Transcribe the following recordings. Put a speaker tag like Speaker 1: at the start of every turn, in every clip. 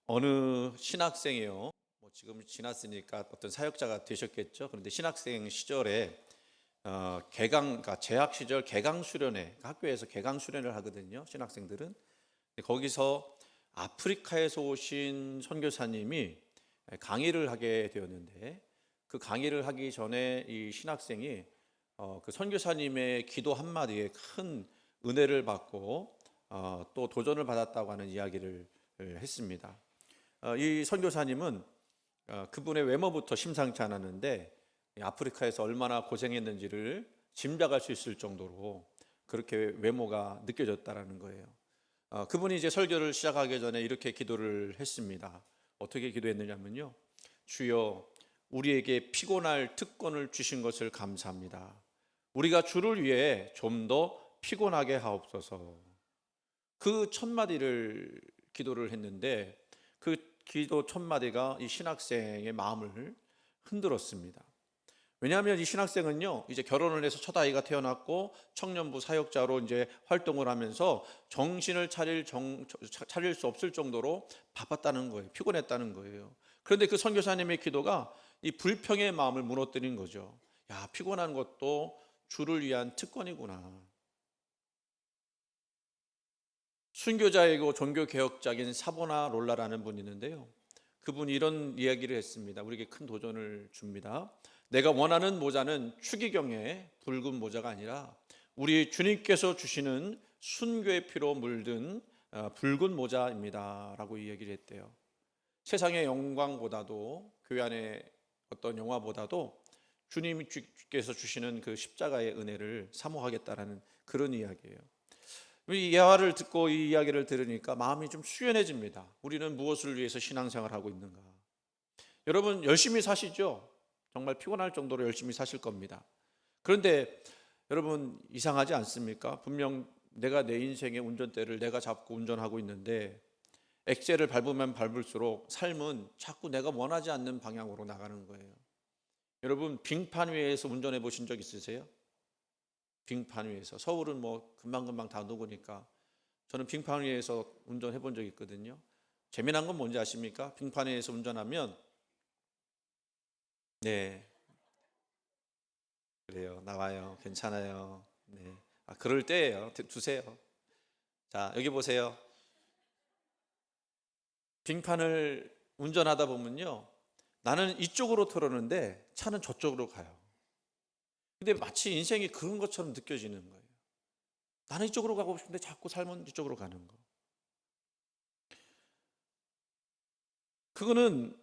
Speaker 1: 어느 신학생이요. 지금 지났으니까 어떤 사역자가 되셨겠죠. 그런데 신학생 시절에 그러니까 재학 시절 개강 수련회, 그러니까 학교에서 개강 수련을 하거든요. 신학생들은. 근데 거기서 아프리카에서 오신 선교사님이 강의를 하게 되었는데, 그 강의를 하기 전에 이 신학생이 그 선교사님의 기도 한마디에 큰 은혜를 받고 또 도전을 받았다고 하는 이야기를 했습니다. 이 선교사님은 그분의 외모부터 심상치 않았는데 아프리카에서 얼마나 고생했는지를 짐작할 수 있을 정도로 그렇게 외모가 느껴졌다라는 거예요. 그분이 이제 설교를 시작하기 전에 이렇게 기도를 했습니다. 어떻게 기도했느냐면요, 주여, 우리에게 피곤할 특권을 주신 것을 감사합니다. 우리가 주를 위해 좀 더 피곤하게 하옵소서. 그 첫 마디를 기도를 했는데, 그 기도 첫 마디가 이 신학생의 마음을 흔들었습니다. 왜냐하면 이 신학생은요, 이제 결혼을 해서 첫 아이가 태어났고 청년부 사역자로 이제 활동을 하면서 정신을 차릴 수 없을 정도로 바빴다는 거예요. 피곤했다는 거예요. 그런데 그 선교사님의 기도가 이 불평의 마음을 무너뜨린 거죠. 야, 피곤한 것도 주를 위한 특권이구나. 순교자이고 종교개혁자인 사보나 롤라라는 분이 있는데요, 그분이 이런 이야기를 했습니다. 우리에게 큰 도전을 줍니다. 내가 원하는 모자는 추기경의 붉은 모자가 아니라 우리 주님께서 주시는 순교의 피로 물든 붉은 모자입니다 라고 이야기를 했대요. 세상의 영광보다도, 교회 안의 어떤 영화보다도 주님께서 주시는 그 십자가의 은혜를 사모하겠다라는 그런 이야기예요. 이 예화를 듣고 이 이야기를 들으니까 마음이 좀 수연해집니다. 우리는 무엇을 위해서 신앙생활하고 있는가? 여러분 열심히 사시죠? 정말 피곤할 정도로 열심히 사실 겁니다. 그런데 여러분 이상하지 않습니까? 분명 내가 내 인생의 운전대를 내가 잡고 운전하고 있는데 엑셀을 밟으면 밟을수록 삶은 자꾸 내가 원하지 않는 방향으로 나가는 거예요. 여러분 빙판 위에서 운전해 보신 적 있으세요? 빙판 위에서. 서울은 뭐 금방금방 다 녹으니까 저는 빙판 위에서 운전해 본 적이 있거든요. 재미난 건 뭔지 아십니까? 빙판 위에서 운전하면, 네, 그래요. 나와요. 괜찮아요. 네. 그럴 때예요. 두세요. 자, 여기 보세요. 빙판을 운전하다 보면요, 나는 이쪽으로 틀었는데 차는 저쪽으로 가요. 근데 마치 인생이 그런 것처럼 느껴지는 거예요. 나는 이쪽으로 가고 싶은데 자꾸 삶은 이쪽으로 가는 거. 그거는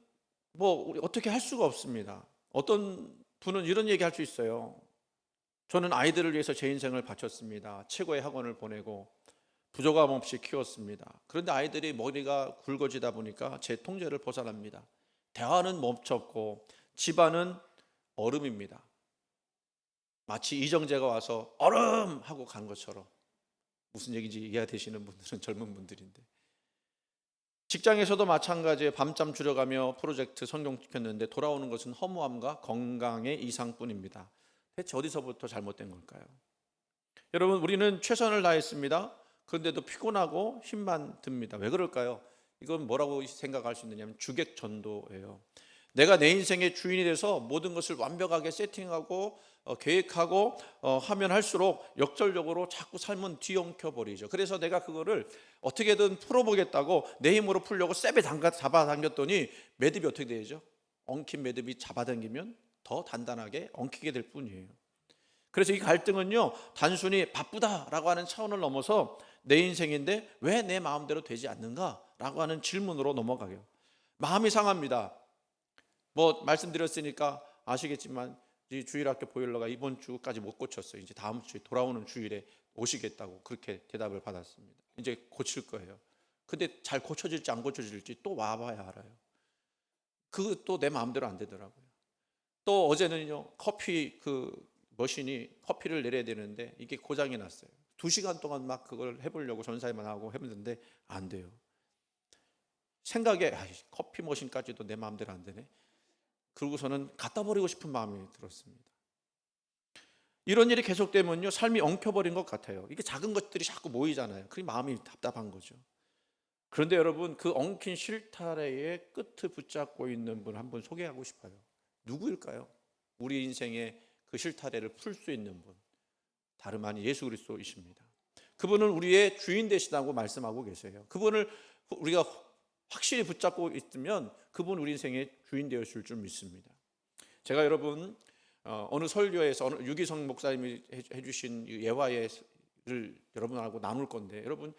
Speaker 1: 뭐 우리 어떻게 할 수가 없습니다. 어떤 분은 이런 얘기 할 수 있어요. 저는 아이들을 위해서 제 인생을 바쳤습니다. 최고의 학원을 보내고 부족함 없이 키웠습니다. 그런데 아이들이 머리가 굵어지다 보니까 제 통제를 벗어납니다. 대화는 멈췄고 집안은 얼음입니다. 마치 이정재가 와서 얼음 하고 간 것처럼. 무슨 얘기인지 이해되시는 분들은 젊은 분들인데, 직장에서도 마찬가지에 밤잠 줄여가며 프로젝트 성공시켰는데 돌아오는 것은 허무함과 건강의 이상뿐입니다. 대체 어디서부터 잘못된 걸까요? 여러분 우리는 최선을 다했습니다. 그런데도 피곤하고 힘만 듭니다. 왜 그럴까요? 이건 뭐라고 생각할 수 있느냐면 주객전도예요. 내가 내 인생의 주인이 돼서 모든 것을 완벽하게 세팅하고 계획하고 하면 할수록 역설적으로 자꾸 삶은 뒤엉켜 버리죠. 그래서 내가 그거를 어떻게든 풀어보겠다고 내 힘으로 풀려고 세게 잡아당겼더니 매듭이 어떻게 되죠? 엉킨 매듭이 잡아당기면 더 단단하게 엉키게 될 뿐이에요. 그래서 이 갈등은요, 단순히 바쁘다라고 하는 차원을 넘어서 내 인생인데 왜 내 마음대로 되지 않는가라고 하는 질문으로 넘어가요. 마음이 상합니다. 뭐 말씀드렸으니까 아시겠지만 이 주일학교 보일러가 이번 주까지 못 고쳤어요. 이제 다음 주에 돌아오는 주일에 오시겠다고 그렇게 대답을 받았습니다. 이제 고칠 거예요. 근데 잘 고쳐질지 안 고쳐질지 또 와봐야 알아요. 그것도 내 마음대로 안 되더라고요. 또 어제는요, 커피 그 머신이 커피를 내려야 되는데 이게 고장이 났어요. 2시간 동안 막 그걸 해보려고 전사에만 하고 했는데 안 돼요. 생각에 커피 머신까지도 내 마음대로 안 되네. 그러고서는 갖다 버리고 싶은 마음이 들었습니다. 이런 일이 계속되면요, 삶이 엉켜버린 것 같아요. 이게 작은 것들이 자꾸 모이잖아요. 그 마음이 답답한 거죠. 그런데 여러분, 그 엉킨 실타래의 끝을 붙잡고 있는 분 한 분 소개하고 싶어요. 누구일까요? 우리 인생의 그 실타래를 풀 수 있는 분, 다름 아닌 예수 그리스도이십니다. 그분은 우리의 주인 되시다고 말씀하고 계세요. 그분을 우리가 확실히 붙잡고 있으면 그분 우리 인생의 주인 되실 줄 믿습니다. 제가 여러분 어느 설교에서 어느 유기성 목사님이 해주신 예화를 여러분하고 나눌 건데, 여러분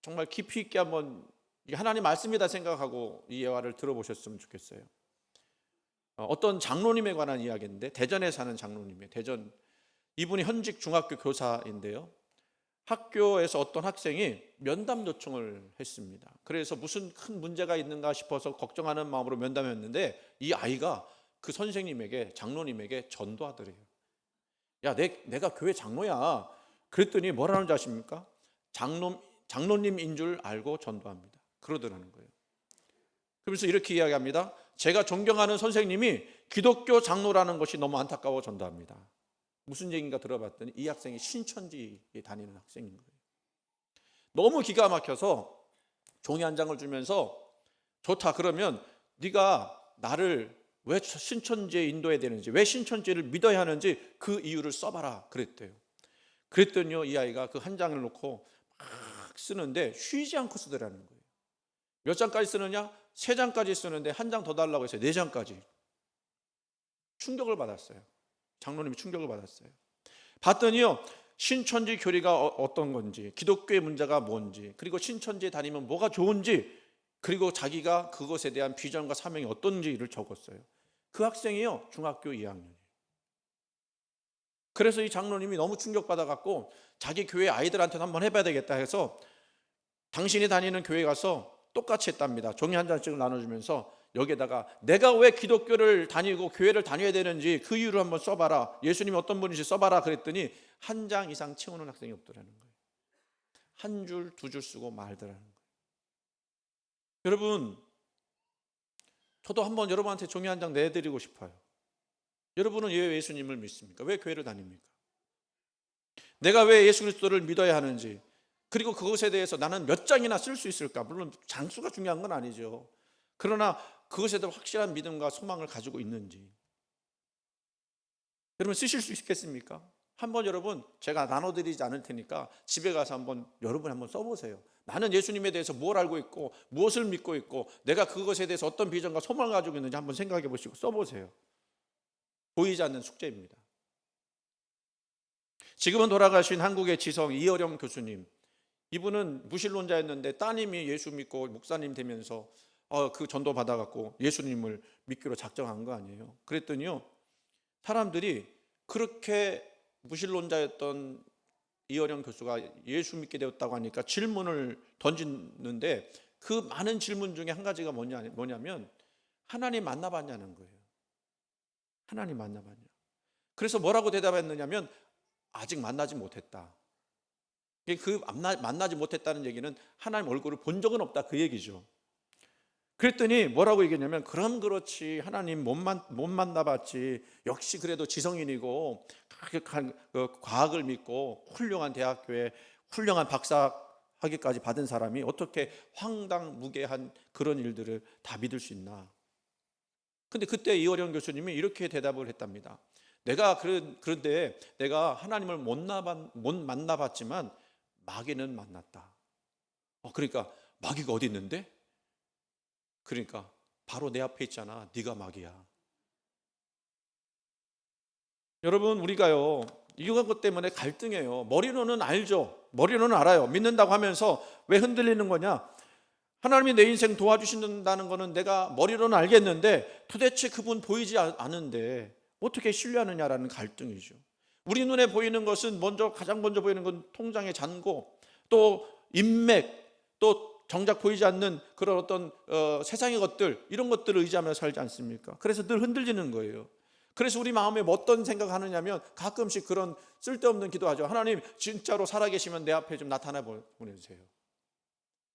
Speaker 1: 정말 깊이 있게 한번 하나님 말씀이다 생각하고 이 예화를 들어보셨으면 좋겠어요. 어떤 장로님에 관한 이야기인데, 대전에 사는 장로님이에요. 대전, 이분이 현직 중학교 교사인데요, 학교에서 어떤 학생이 면담 요청을 했습니다. 그래서 무슨 큰 문제가 있는가 싶어서 걱정하는 마음으로 면담했는데, 이 아이가 그 선생님에게, 장로님에게 전도하더래요. 야, 내가 교회 장로야. 그랬더니 뭐라는 줄 아십니까? 장로님인 줄 알고 전도합니다. 그러더라는 거예요. 그래서 이렇게 이야기합니다. 제가 존경하는 선생님이 기독교 장로라는 것이 너무 안타까워 전도합니다. 무슨 얘기인가 들어봤더니 이 학생이 신천지에 다니는 학생인 거예요. 너무 기가 막혀서 종이 한 장을 주면서, 좋다, 그러면 네가 나를 왜 신천지에 인도해야 되는지, 왜 신천지를 믿어야 하는지 그 이유를 써봐라 그랬대요. 그랬더니요, 이 아이가 그 한 장을 놓고 막 쓰는데 쉬지 않고 쓰더라는 거예요. 몇 장까지 쓰느냐? 3장까지 쓰는데 한 장 더 달라고 해서 4장까지. 충격을 받았어요. 장로님이 충격을 받았어요. 봤더니요, 신천지 교리가 어떤 건지, 기독교의 문제가 뭔지, 그리고 신천지에 다니면 뭐가 좋은지, 그리고 자기가 그것에 대한 비전과 사명이 어떤지를 적었어요. 그 학생이요, 중학교 2학년이에요. 그래서 이 장로님이 너무 충격받아갖고 자기 교회 아이들한테는 한번 해봐야 되겠다 해서 당신이 다니는 교회 가서 똑같이 했답니다. 종이 한 장씩을 나눠주면서 여기에다가 내가 왜 기독교를 다니고 교회를 다녀야 되는지 그 이유를 한번 써봐라, 예수님이 어떤 분인지 써봐라 그랬더니 한 장 이상 채우는 학생이 없더라는 거예요. 한 줄, 2줄 쓰고 말더라는 거예요. 여러분, 저도 한번 여러분한테 종이 한 장 내드리고 싶어요. 여러분은 왜 예수님을 믿습니까? 왜 교회를 다닙니까? 내가 왜 예수 그리스도를 믿어야 하는지, 그리고 그것에 대해서 나는 몇 장이나 쓸 수 있을까? 물론 장수가 중요한 건 아니죠. 그러나 그것에 대한 확실한 믿음과 소망을 가지고 있는지, 여러분 쓰실 수 있겠습니까? 한번 여러분, 제가 나눠드리지 않을 테니까 집에 가서 여러분 한번 써보세요. 나는 예수님에 대해서 뭘 알고 있고 무엇을 믿고 있고 내가 그것에 대해서 어떤 비전과 소망을 가지고 있는지 한번 생각해 보시고 써보세요. 보이지 않는 숙제입니다. 지금은 돌아가신 한국의 지성 이어령 교수님, 이분은 무신론자였는데 따님이 예수 믿고 목사님 되면서 그 전도 받아갖고 예수님을 믿기로 작정한 거 아니에요. 그랬더니요, 사람들이 그렇게 무신론자였던 이어령 교수가 예수 믿게 되었다고 하니까 질문을 던지는데, 그 많은 질문 중에 한 가지가 뭐냐면 하나님 만나봤냐는 거예요. 하나님 만나봤냐. 그래서 뭐라고 대답했느냐면 아직 만나지 못했다. 그 만나지 못했다는 얘기는 하나님 얼굴을 본 적은 없다, 그 얘기죠. 그랬더니 뭐라고 얘기했냐면, 그럼 그렇지, 하나님 못 만나봤지, 역시 그래도 지성인이고 강력한 과학을 믿고 훌륭한 대학교에 훌륭한 박사학위까지 받은 사람이 어떻게 황당무계한 그런 일들을 다 믿을 수 있나. 근데 그때 이어령 교수님이 이렇게 대답을 했답니다. 그런데 내가 하나님을 못 만나봤지만 마귀는 만났다. 그러니까 마귀가 어디 있는데? 그러니까 바로 내 앞에 있잖아. 네가 마귀야. 여러분, 우리가요, 이것 때문에 갈등해요. 머리로는 알죠. 머리로는 알아요. 믿는다고 하면서 왜 흔들리는 거냐? 하나님이 내 인생 도와주신다는 거는 내가 머리로는 알겠는데 도대체 그분 보이지 않은데 어떻게 신뢰하느냐라는 갈등이죠. 우리 눈에 보이는 것은 가장 먼저 보이는 건 통장의 잔고, 또 인맥, 또 정작 보이지 않는 그런 어떤 세상의 것들, 이런 것들을 의지하며 살지 않습니까? 그래서 늘 흔들리는 거예요. 그래서 우리 마음에 어떤 생각을 하느냐면 가끔씩 그런 쓸데없는 기도하죠. 하나님 진짜로 살아계시면 내 앞에 좀 나타나 보내주세요.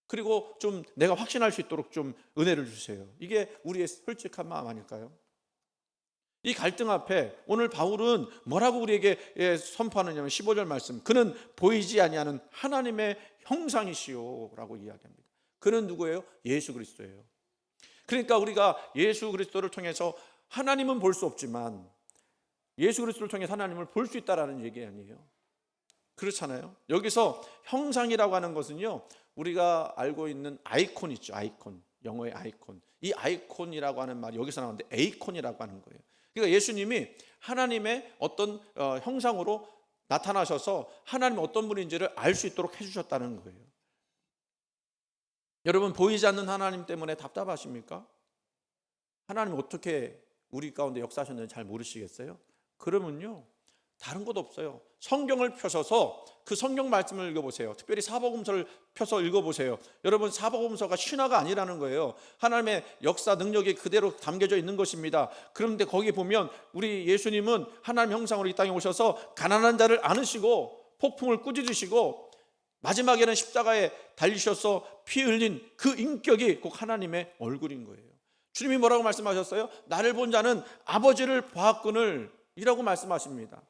Speaker 1: 그리고 좀 내가 확신할 수 있도록 좀 은혜를 주세요. 이게 우리의 솔직한 마음 아닐까요? 이 갈등 앞에 오늘 바울은 뭐라고 우리에게 선포하느냐면 15절 말씀, 그는 보이지 아니하는 하나님의 형상이시오 라고 이야기합니다. 그는 누구예요? 예수 그리스도예요. 그러니까 우리가 예수 그리스도를 통해서 하나님은 볼 수 없지만 예수 그리스도를 통해 하나님을 볼 수 있다라는 얘기 아니에요. 그렇잖아요. 여기서 형상이라고 하는 것은요, 우리가 알고 있는 아이콘 있죠. 아이콘, 영어의 아이콘. 이 아이콘이라고 하는 말이 여기서 나오는데 에이콘이라고 하는 거예요. 그러니까 예수님이 하나님의 어떤 형상으로 나타나셔서 하나님이 어떤 분인지를 알 수 있도록 해주셨다는 거예요. 여러분, 보이지 않는 하나님 때문에 답답하십니까? 하나님 어떻게 우리 가운데 역사하셨는지 잘 모르시겠어요? 그러면요, 다른 것 없어요. 성경을 펴셔서 그 성경 말씀을 읽어보세요. 특별히 사복음서를 펴서 읽어보세요. 여러분, 사복음서가 신화가 아니라는 거예요. 하나님의 역사 능력이 그대로 담겨져 있는 것입니다. 그런데 거기 보면 우리 예수님은 하나님 형상으로 이 땅에 오셔서 가난한 자를 안으시고 폭풍을 꾸짖으시고 마지막에는 십자가에 달리셔서 피 흘린 그 인격이 꼭 하나님의 얼굴인 거예요. 주님이 뭐라고 말씀하셨어요? 나를 본 자는 아버지를 보았거늘 이라고 말씀하십니다.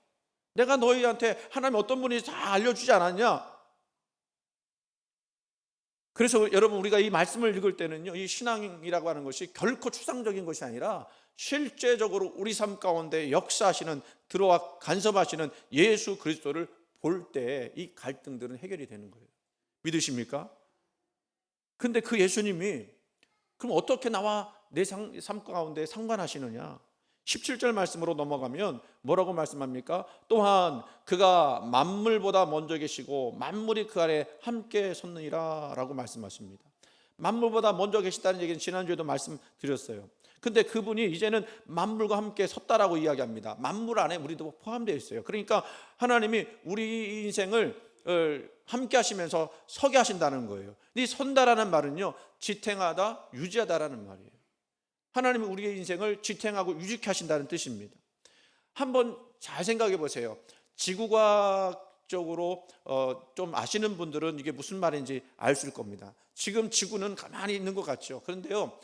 Speaker 1: 내가 너희한테 하나님 어떤 분인지 다 알려주지 않았냐? 그래서 여러분, 우리가 이 말씀을 읽을 때는요, 이 신앙이라고 하는 것이 결코 추상적인 것이 아니라 실제적으로 우리 삶 가운데 역사하시는, 들어와 간섭하시는 예수 그리스도를 볼 때 이 갈등들은 해결이 되는 거예요. 믿으십니까? 근데 그 예수님이 그럼 어떻게 나와 내 삶 가운데 상관하시느냐? 17절 말씀으로 넘어가면 뭐라고 말씀합니까? 또한 그가 만물보다 먼저 계시고 만물이 그 아래 함께 섰느니라 라고 말씀하십니다. 만물보다 먼저 계시다는 얘기는 지난주에도 말씀드렸어요. 근데 그분이 이제는 만물과 함께 섰다라고 이야기합니다. 만물 안에 우리도 포함되어 있어요. 그러니까 하나님이 우리 인생을 함께 하시면서 서게 하신다는 거예요. 이 선다라는 말은요, 지탱하다, 유지하다라는 말이에요. 하나님은 우리의 인생을 지탱하고 유지케 하신다는 뜻입니다. 한번 잘 생각해 보세요. 지구과학적으로 좀 아시는 분들은 이게 무슨 말인지 알 수 있을 겁니다. 지금 지구는 가만히 있는 것 같죠. 그런데요,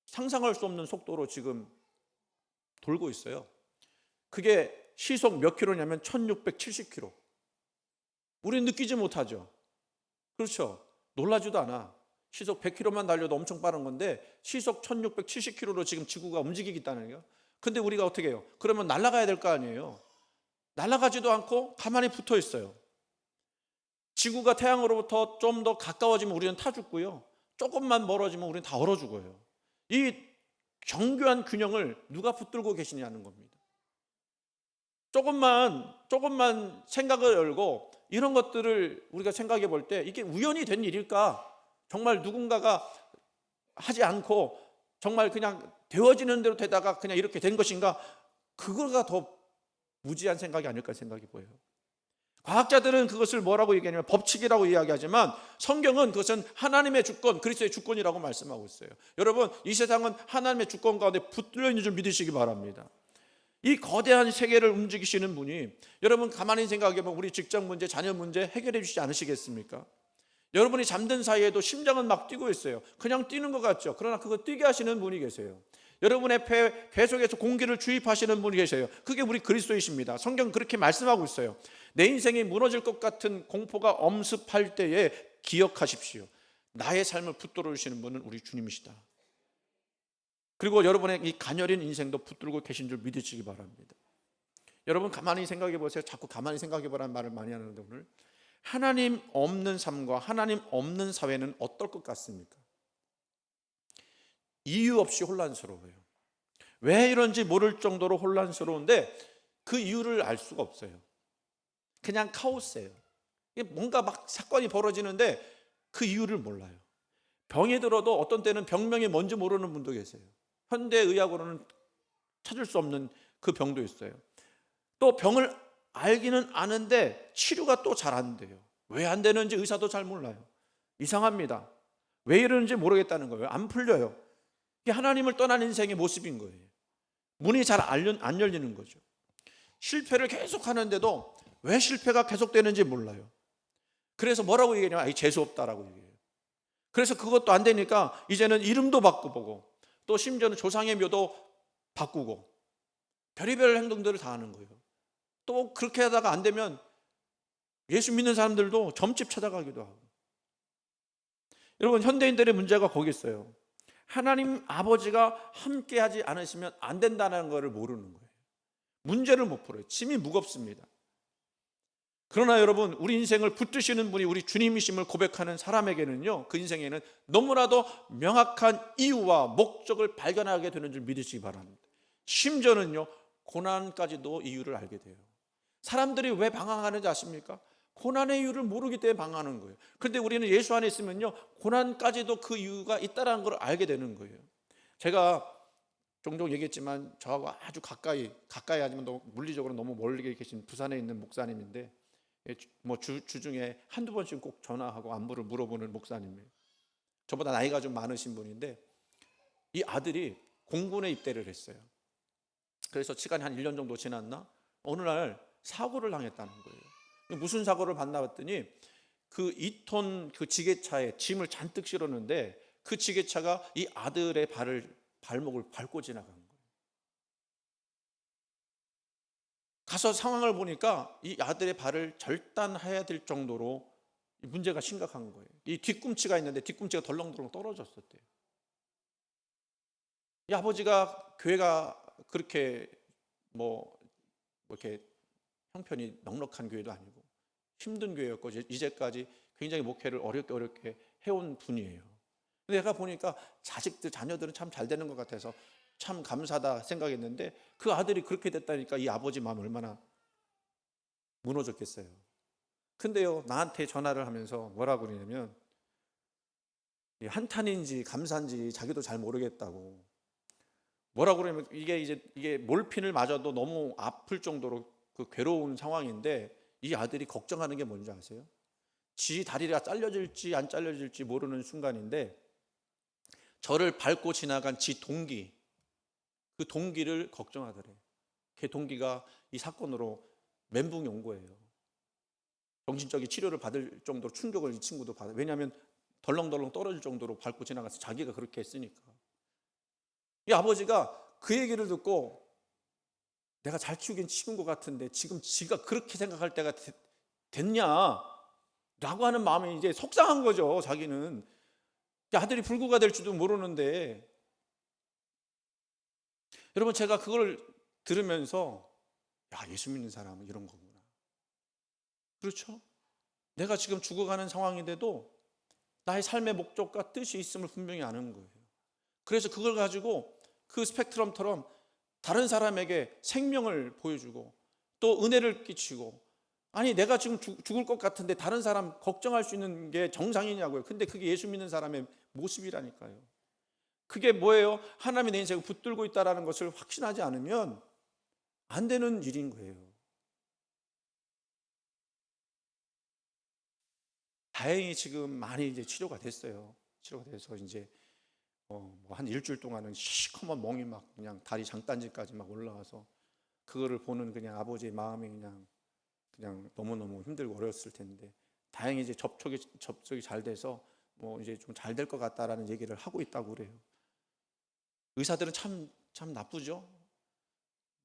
Speaker 1: 상상할 수 없는 속도로 지금 돌고 있어요. 그게 시속 몇 킬로냐면 1670km. 우리는 느끼지 못하죠. 그렇죠. 놀라지도 않아. 시속 100km만 달려도 엄청 빠른 건데 시속 1670km로 지금 지구가 움직이고 있다는 거예요. 근데 우리가 어떻게 해요? 그러면 날아가야 될 거 아니에요. 날아가지도 않고 가만히 붙어 있어요. 지구가 태양으로부터 좀 더 가까워지면 우리는 타 죽고요, 조금만 멀어지면 우리는 다 얼어 죽어요. 이 정교한 균형을 누가 붙들고 계시냐는 겁니다. 조금만 생각을 열고 이런 것들을 우리가 생각해 볼 때 이게 우연히 된 일일까? 정말 누군가가 하지 않고 정말 그냥 되어지는 대로 되다가 그냥 이렇게 된 것인가? 그거가 더 무지한 생각이 아닐까 생각이 보여요. 과학자들은 그것을 뭐라고 얘기하냐면 법칙이라고 이야기하지만 성경은 그것은 하나님의 주권, 그리스도의 주권이라고 말씀하고 있어요. 여러분, 이 세상은 하나님의 주권 가운데 붙들려 있는 줄 믿으시기 바랍니다. 이 거대한 세계를 움직이시는 분이, 여러분 가만히 생각해보면 우리 직장 문제, 자녀 문제 해결해 주시지 않으시겠습니까? 여러분이 잠든 사이에도 심장은 막 뛰고 있어요. 그냥 뛰는 것 같죠. 그러나 그거 뛰게 하시는 분이 계세요. 여러분의 배 속에서 공기를 주입하시는 분이 계세요. 그게 우리 그리스도이십니다. 성경은 그렇게 말씀하고 있어요. 내 인생이 무너질 것 같은 공포가 엄습할 때에 기억하십시오. 나의 삶을 붙들어 주시는 분은 우리 주님이시다. 그리고 여러분의 이 가녀린 인생도 붙들고 계신 줄 믿으시기 바랍니다. 여러분 가만히 생각해 보세요. 자꾸 가만히 생각해 보라는 말을 많이 하는데, 오늘 하나님 없는 삶과 하나님 없는 사회는 어떨 것 같습니까? 이유 없이 혼란스러워요. 왜 이런지 모를 정도로 혼란스러운데 그 이유를 알 수가 없어요. 그냥 카오스예요. 뭔가 막 사건이 벌어지는데 그 이유를 몰라요. 병이 들어도 어떤 때는 병명이 뭔지 모르는 분도 계세요. 현대의학으로는 찾을 수 없는 그 병도 있어요. 또 병을 알기는 아는데 치료가 또 잘 안 돼요. 왜 안 되는지 의사도 잘 몰라요. 이상합니다. 왜 이러는지 모르겠다는 거예요. 안 풀려요. 이게 하나님을 떠난 인생의 모습인 거예요. 문이 잘 안 열리는 거죠. 실패를 계속 하는데도 왜 실패가 계속되는지 몰라요. 그래서 뭐라고 얘기하냐면 재수없다라고 얘기해요. 그래서 그것도 안 되니까 이제는 이름도 바꾸고 또 심지어는 조상의 묘도 바꾸고 별의별 행동들을 다 하는 거예요. 또 그렇게 하다가 안 되면 예수 믿는 사람들도 점집 찾아가기도 하고. 여러분, 현대인들의 문제가 거기 있어요. 하나님 아버지가 함께하지 않으시면 안 된다는 것을 모르는 거예요. 문제를 못 풀어요. 짐이 무겁습니다. 그러나 여러분, 우리 인생을 붙드시는 분이 우리 주님이심을 고백하는 사람에게는요, 그 인생에는 너무나도 명확한 이유와 목적을 발견하게 되는 줄 믿으시기 바랍니다. 심지어는요, 고난까지도 이유를 알게 돼요. 사람들이 왜 방황하는지 아십니까? 고난의 이유를 모르기 때문에 방황하는 거예요. 그런데 우리는 예수 안에 있으면요, 고난까지도 그 이유가 있다는 걸 알게 되는 거예요. 제가 종종 얘기했지만 저하고 아주 가까이 하지만 너무 물리적으로 너무 멀리 계신 부산에 있는 목사님인데, 뭐 주중에 한두 번씩 꼭 전화하고 안부를 물어보는 목사님이에요. 저보다 나이가 좀 많으신 분인데, 이 아들이 공군에 입대를 했어요. 그래서 시간이 한 1년 정도 지났나? 어느 날 사고를 당했다는 거예요. 무슨 사고를 봤나 봤더니 그 2톤 그 지게차에 짐을 잔뜩 실었는데 그 지게차가 이 아들의 발목을 밟고 지나간 거예요. 가서 상황을 보니까 이 아들의 발을 절단해야 될 정도로 문제가 심각한 거예요. 이 뒤꿈치가 있는데 뒤꿈치가 덜렁덜렁 떨어졌었대요. 이 아버지가 교회가 그렇게 뭐 이렇게 형편이 넉넉한 교회도 아니고 힘든 교회였고 이제까지 굉장히 목회를 어렵게 해온 분이에요. 근데 내가 보니까 자녀들은 참 잘 되는 것 같아서 참 감사하다 생각했는데, 그 아들이 그렇게 됐다니까 이 아버지 마음 얼마나 무너졌겠어요. 근데요, 나한테 전화를 하면서 뭐라고 그러냐면, 한탄인지 감사인지 자기도 잘 모르겠다고. 뭐라고 그러냐면, 이게 몰핀을 맞아도 너무 아플 정도로 그 괴로운 상황인데, 이 아들이 걱정하는 게 뭔지 아세요? 지 다리가 잘려질지 안 잘려질지 모르는 순간인데, 저를 밟고 지나간 지 동기, 그 동기를 걱정하더래요. 그 동기가 이 사건으로 멘붕이 온 거예요. 정신적인 치료를 받을 정도로 충격을 이 친구도 받아요. 왜냐하면 덜렁덜렁 떨어질 정도로 밟고 지나가서 자기가 그렇게 했으니까. 이 아버지가 그 얘기를 듣고, 내가 잘 키우긴 키운 것 같은데 지금 지가 그렇게 생각할 때가 됐냐? 라고 하는 마음이 이제 속상한 거죠. 자기는 아들이 불구가 될지도 모르는데. 여러분, 제가 그걸 들으면서, 예수 믿는 사람은 이런 거구나. 그렇죠? 내가 지금 죽어가는 상황인데도 나의 삶의 목적과 뜻이 있음을 분명히 아는 거예요. 그래서 그걸 가지고 그 스펙트럼처럼 다른 사람에게 생명을 보여주고 또 은혜를 끼치고, 아니 내가 지금 죽을 것 같은데 다른 사람 걱정할 수 있는 게 정상이냐고요. 근데 그게 예수 믿는 사람의 모습이라니까요. 그게 뭐예요? 하나님이 내 인생을 붙들고 있다는 것을 확신하지 않으면 안 되는 일인 거예요. 다행히 지금 많이 이제 치료가 됐어요. 치료가 돼서 이제 한 일주일 동안은 시커먼 멍이 막 그냥 다리 장단지까지 막 올라와서, 그거를 보는 그냥 아버지의 마음이 그냥 너무너무 힘들고 어려웠을 텐데, 다행히 이제 접촉이 잘 돼서 뭐 이제 좀 잘 될 것 같다라는 얘기를 하고 있다고 그래요. 의사들은 참 나쁘죠.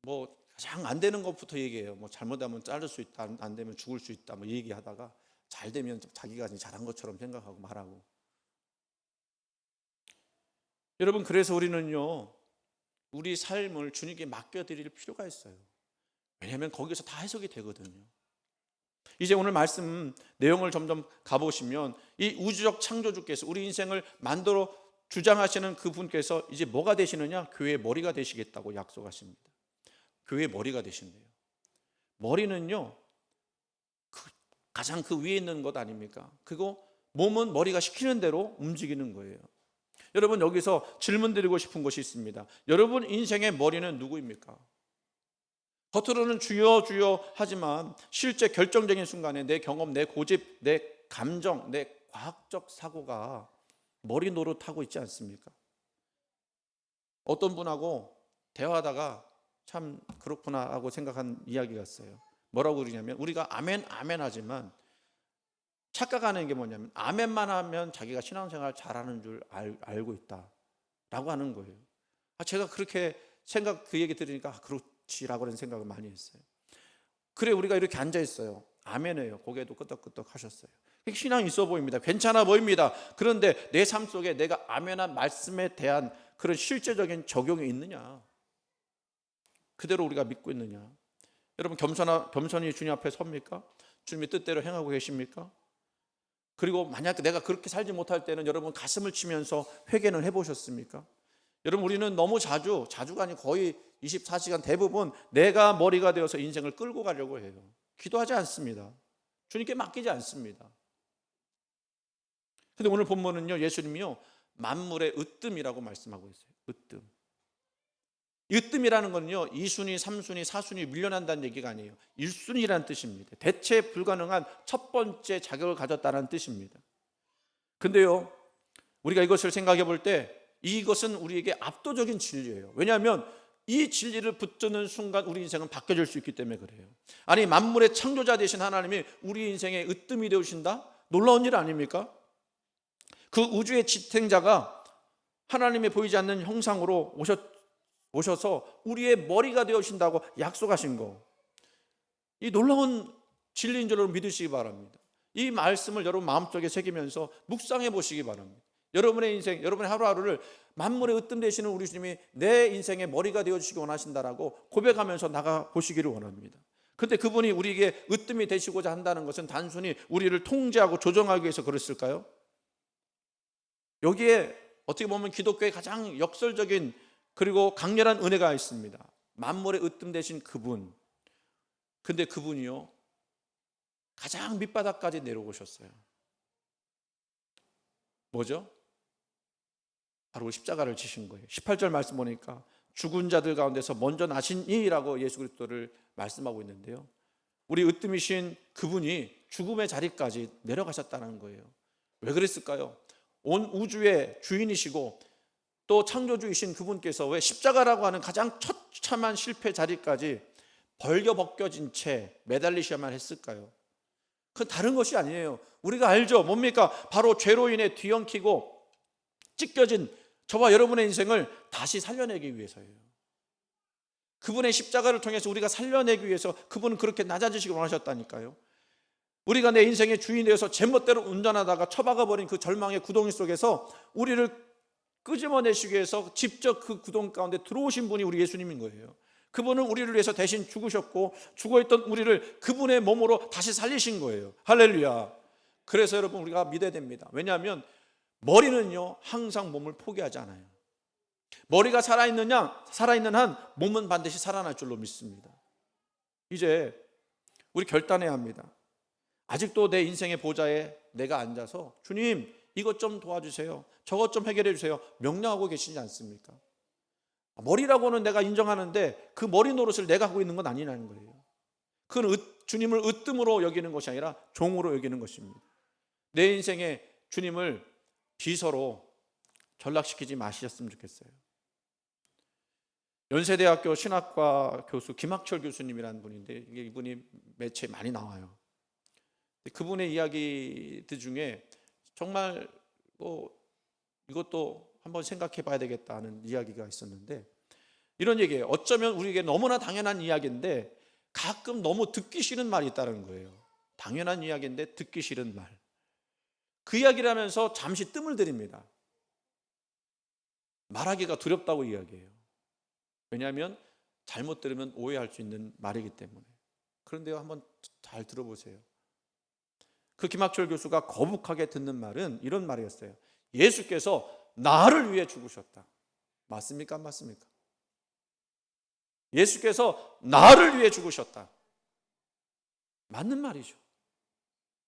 Speaker 1: 뭐 가장 안 되는 것부터 얘기해요. 뭐 잘못하면 자를 수 있다, 안 되면 죽을 수 있다, 뭐 얘기하다가 잘 되면 자기가 잘한 것처럼 생각하고 말하고. 여러분, 그래서 우리는요, 우리 삶을 주님께 맡겨드릴 필요가 있어요. 왜냐하면 거기서 다 해석이 되거든요. 이제 오늘 말씀 내용을 점점 가보시면, 이 우주적 창조주께서 우리 인생을 만들어 주장하시는 그분께서 이제 뭐가 되시느냐? 교회의 머리가 되시겠다고 약속하십니다. 교회의 머리가 되신대요. 머리는요, 가장 그 위에 있는 것 아닙니까? 그리고 몸은 머리가 시키는 대로 움직이는 거예요. 여러분, 여기서 질문 드리고 싶은 것이 있습니다. 여러분 인생의 머리는 누구입니까? 겉으로는 주여 주여 하지만 실제 결정적인 순간에 내 경험, 내 고집, 내 감정, 내 과학적 사고가 머리 노릇하고 있지 않습니까? 어떤 분하고 대화하다가 참 그렇구나 하고 생각한 이야기가 있어요. 뭐라고 그러냐면, 우리가 아멘 아멘 하지만 착각하는 게 뭐냐면, 아멘만 하면 자기가 신앙생활 잘하는 줄 알고 있다라고 하는 거예요. 제가 그렇게 그 얘기 들으니까 그렇지라고 하는 생각을 많이 했어요. 그래, 우리가 이렇게 앉아 있어요. 아멘해요. 고개도 끄덕끄덕 하셨어요. 신앙이 있어 보입니다. 괜찮아 보입니다. 그런데 내 삶 속에 내가 아멘한 말씀에 대한 그런 실제적인 적용이 있느냐? 그대로 우리가 믿고 있느냐? 여러분 겸손히 주님 앞에 섭니까? 주님의 뜻대로 행하고 계십니까? 그리고 만약 내가 그렇게 살지 못할 때는 여러분 가슴을 치면서 회개는 해보셨습니까? 여러분 우리는 너무 자주가 아니고 거의 24시간 대부분 내가 머리가 되어서 인생을 끌고 가려고 해요. 기도하지 않습니다. 주님께 맡기지 않습니다. 근데 오늘 본문은요, 예수님이요 만물의 으뜸이라고 말씀하고 있어요. 으뜸. 으뜸이라는 건요 2순위, 3순위, 4순위 밀려난다는 얘기가 아니에요. 1순위라는 뜻입니다. 대체 불가능한 첫 번째 자격을 가졌다는 뜻입니다. 근데요 우리가 이것을 생각해 볼 때 이것은 우리에게 압도적인 진리예요. 왜냐하면 이 진리를 붙드는 순간 우리 인생은 바뀌어질 수 있기 때문에 그래요. 아니 만물의 창조자 되신 하나님이 우리 인생의 으뜸이 되어주신다? 놀라운 일 아닙니까? 그 우주의 지탱자가 하나님의 보이지 않는 형상으로 오셔서 우리의 머리가 되어주신다고 약속하신 거, 이 놀라운 진리인 줄 믿으시기 바랍니다. 이 말씀을 여러분 마음속에 새기면서 묵상해 보시기 바랍니다. 여러분의 인생, 여러분의 하루하루를 만물의 으뜸 되시는 우리 주님이 내 인생의 머리가 되어주시기 원하신다라고 고백하면서 나가보시기를 원합니다. 그런데 그분이 우리에게 으뜸이 되시고자 한다는 것은 단순히 우리를 통제하고 조정하기 위해서 그랬을까요? 여기에 어떻게 보면 기독교의 가장 역설적인 그리고 강렬한 은혜가 있습니다. 만물의 으뜸 되신 그분. 근데 그분이요 가장 밑바닥까지 내려오셨어요. 뭐죠? 바로 십자가를 지신 거예요. 18절 말씀 보니까 죽은 자들 가운데서 먼저 나시니라고 예수 그리스도를 말씀하고 있는데요, 우리 으뜸이신 그분이 죽음의 자리까지 내려가셨다는 거예요. 왜 그랬을까요? 온 우주의 주인이시고 또 창조주이신 그분께서 왜 십자가라고 하는 가장 처참한 실패 자리까지 벌겨벗겨진 채 매달리셔야만 했을까요? 그건 다른 것이 아니에요. 우리가 알죠. 뭡니까? 바로 죄로 인해 뒤엉키고 찢겨진 저와 여러분의 인생을 다시 살려내기 위해서예요. 그분의 십자가를 통해서 우리가 살려내기 위해서 그분은 그렇게 낮아지시기 원하셨다니까요. 우리가 내 인생의 주인이 되어서 제멋대로 운전하다가 처박아버린 그 절망의 구덩이 속에서 우리를 끄집어내시기 위해서 직접 그 구덩이 가운데 들어오신 분이 우리 예수님인 거예요. 그분은 우리를 위해서 대신 죽으셨고 죽어있던 우리를 그분의 몸으로 다시 살리신 거예요. 할렐루야. 그래서 여러분 우리가 믿어야 됩니다. 왜냐하면 머리는요 항상 몸을 포기하지 않아요. 머리가 살아있는 한 몸은 반드시 살아날 줄로 믿습니다. 이제 우리 결단해야 합니다. 아직도 내 인생의 보좌에 내가 앉아서 주님 이것 좀 도와주세요, 저것 좀 해결해 주세요 명령하고 계시지 않습니까? 머리라고는 내가 인정하는데 그 머리 노릇을 내가 하고 있는 건 아니라는 거예요. 그건 주님을 으뜸으로 여기는 것이 아니라 종으로 여기는 것입니다. 내 인생에 주님을 비서로 전락시키지 마셨으면 좋겠어요. 연세대학교 신학과 교수 김학철 교수님이라는 분인데 이분이 매체에 많이 나와요. 그분의 이야기들 중에 정말 이것도 한번 생각해 봐야 되겠다는 이야기가 있었는데 이런 얘기예요. 어쩌면 우리에게 너무나 당연한 이야기인데 가끔 너무 듣기 싫은 말이 있다는 거예요. 당연한 이야기인데 듣기 싫은 말. 그 이야기를 하면서 잠시 뜸을 들입니다. 말하기가 두렵다고 이야기해요. 왜냐하면 잘못 들으면 오해할 수 있는 말이기 때문에. 그런데요 한번 잘 들어보세요. 그 김학철 교수가 거북하게 듣는 말은 이런 말이었어요. 예수께서 나를 위해 죽으셨다. 맞습니까? 안 맞습니까? 예수께서 나를 위해 죽으셨다. 맞는 말이죠.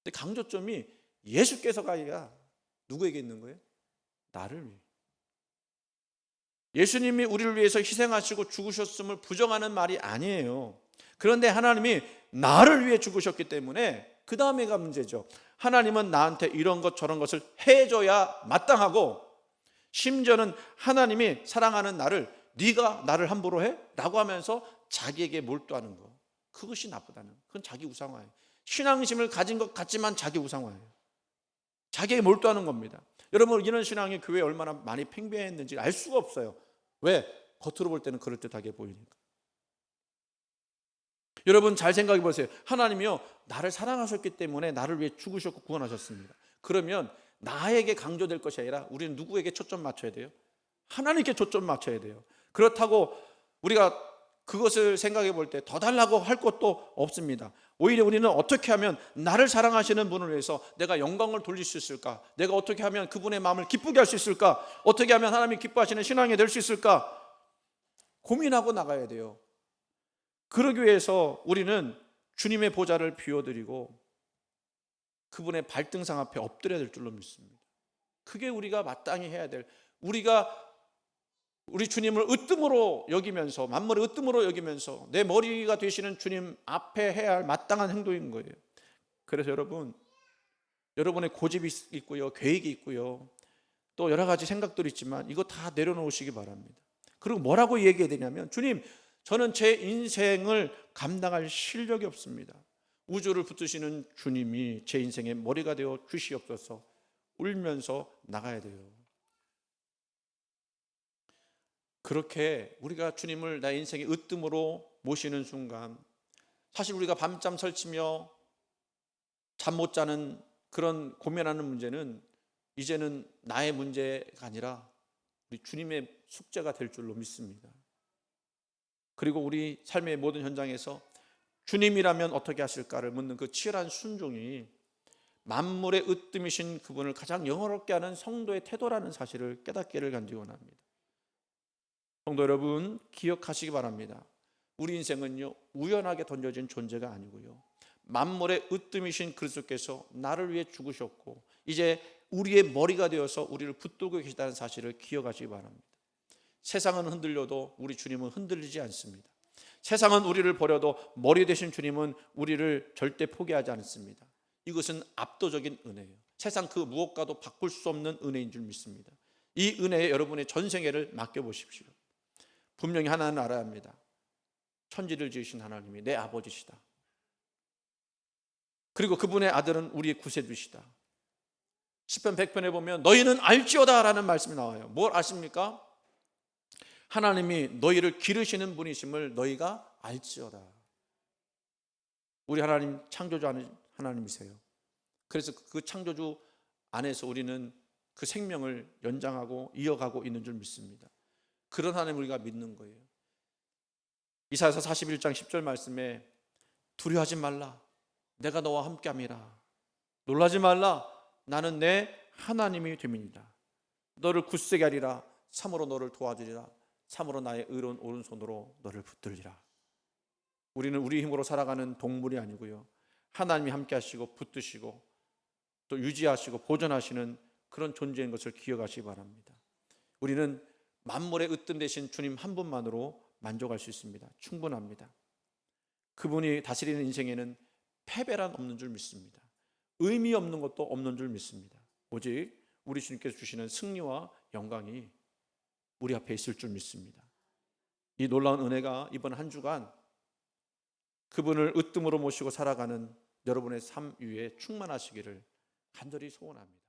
Speaker 1: 근데 강조점이 예수께서가 아니라 누구에게 있는 거예요? 나를 위해. 예수님이 우리를 위해서 희생하시고 죽으셨음을 부정하는 말이 아니에요. 그런데 하나님이 나를 위해 죽으셨기 때문에 그 다음에가 문제죠. 하나님은 나한테 이런 것 저런 것을 해줘야 마땅하고 심지어는 하나님이 사랑하는 나를 네가 나를 함부로 해? 라고 하면서 자기에게 몰두하는 거, 그것이 나쁘다는 거. 그건 자기 우상화예요. 신앙심을 가진 것 같지만 자기 우상화예요. 자기에게 몰두하는 겁니다. 여러분 이런 신앙이 교회에 얼마나 많이 팽배했는지 알 수가 없어요. 왜? 겉으로 볼 때는 그럴듯하게 보이니까. 여러분 잘 생각해 보세요. 하나님이요, 나를 사랑하셨기 때문에 나를 위해 죽으셨고 구원하셨습니다. 그러면 나에게 강조될 것이 아니라 우리는 누구에게 초점 맞춰야 돼요? 하나님께 초점 맞춰야 돼요. 그렇다고 우리가 그것을 생각해 볼 때 더 달라고 할 것도 없습니다. 오히려 우리는 어떻게 하면 나를 사랑하시는 분을 위해서 내가 영광을 돌릴 수 있을까? 내가 어떻게 하면 그분의 마음을 기쁘게 할 수 있을까? 어떻게 하면 하나님이 기뻐하시는 신앙이 될 수 있을까? 고민하고 나가야 돼요. 그러기 위해서 우리는 주님의 보좌를 비워드리고 그분의 발등상 앞에 엎드려야 될 줄로 믿습니다. 그게 우리가 마땅히 해야 될, 우리가 우리 주님을 으뜸으로 여기면서, 만물의 으뜸으로 여기면서 내 머리가 되시는 주님 앞에 해야 할 마땅한 행동인 거예요. 그래서 여러분의 고집이 있고요, 계획이 있고요, 또 여러 가지 생각들이 있지만 이거 다 내려놓으시기 바랍니다. 그리고 뭐라고 얘기해야 되냐면, 주님, 저는 제 인생을 감당할 실력이 없습니다. 우주를 붙드시는 주님이 제 인생의 머리가 되어 주시옵소서. 울면서 나가야 돼요. 그렇게 우리가 주님을 나 인생의 으뜸으로 모시는 순간, 사실 우리가 밤잠 설치며 잠 못 자는 그런 고민하는 문제는 이제는 나의 문제가 아니라 우리 주님의 숙제가 될 줄로 믿습니다. 그리고 우리 삶의 모든 현장에서 주님이라면 어떻게 하실까를 묻는 그 치열한 순종이 만물의 으뜸이신 그분을 가장 영화롭게 하는 성도의 태도라는 사실을 깨닫기를 간절히 원합니다. 성도 여러분, 기억하시기 바랍니다. 우리 인생은요, 우연하게 던져진 존재가 아니고요, 만물의 으뜸이신 그리스도께서 나를 위해 죽으셨고 이제 우리의 머리가 되어서 우리를 붙들고 계시다는 사실을 기억하시기 바랍니다. 세상은 흔들려도 우리 주님은 흔들리지 않습니다. 세상은 우리를 버려도 머리 되신 주님은 우리를 절대 포기하지 않습니다. 이것은 압도적인 은혜예요. 세상 그 무엇과도 바꿀 수 없는 은혜인 줄 믿습니다. 이 은혜에 여러분의 전생애를 맡겨보십시오. 분명히 하나는 알아야 합니다. 천지를 지으신 하나님이 내 아버지시다. 그리고 그분의 아들은 우리의 구세주시다. 시편 100편에 보면 너희는 알지어다 라는 말씀이 나와요. 뭘 아십니까? 하나님이 너희를 기르시는 분이심을 너희가 알지어다. 우리 하나님 창조주 하나님이세요. 그래서 그 창조주 안에서 우리는 그 생명을 연장하고 이어가고 있는 줄 믿습니다. 그런 하나님 우리가 믿는 거예요. 이사야서 41장 10절 말씀에 두려워하지 말라, 내가 너와 함께함이라. 놀라지 말라, 나는 내 하나님이 됨이니라. 너를 굳세게 하리라. 참으로 너를 도와주리라. 참으로 나의 의로운 오른손으로 너를 붙들리라. 우리는 우리 힘으로 살아가는 동물이 아니고요, 하나님이 함께 하시고 붙드시고 또 유지하시고 보존하시는 그런 존재인 것을 기억하시기 바랍니다. 우리는 만물의 으뜸 되신 주님 한 분만으로 만족할 수 있습니다. 충분합니다. 그분이 다스리는 인생에는 패배란 없는 줄 믿습니다. 의미 없는 것도 없는 줄 믿습니다. 오직 우리 주님께서 주시는 승리와 영광이 우리 앞에 있을 줄 믿습니다. 이 놀라운 은혜가 이번 한 주간 그분을 으뜸으로 모시고 살아가는 여러분의 삶 위에 충만하시기를 간절히 소원합니다.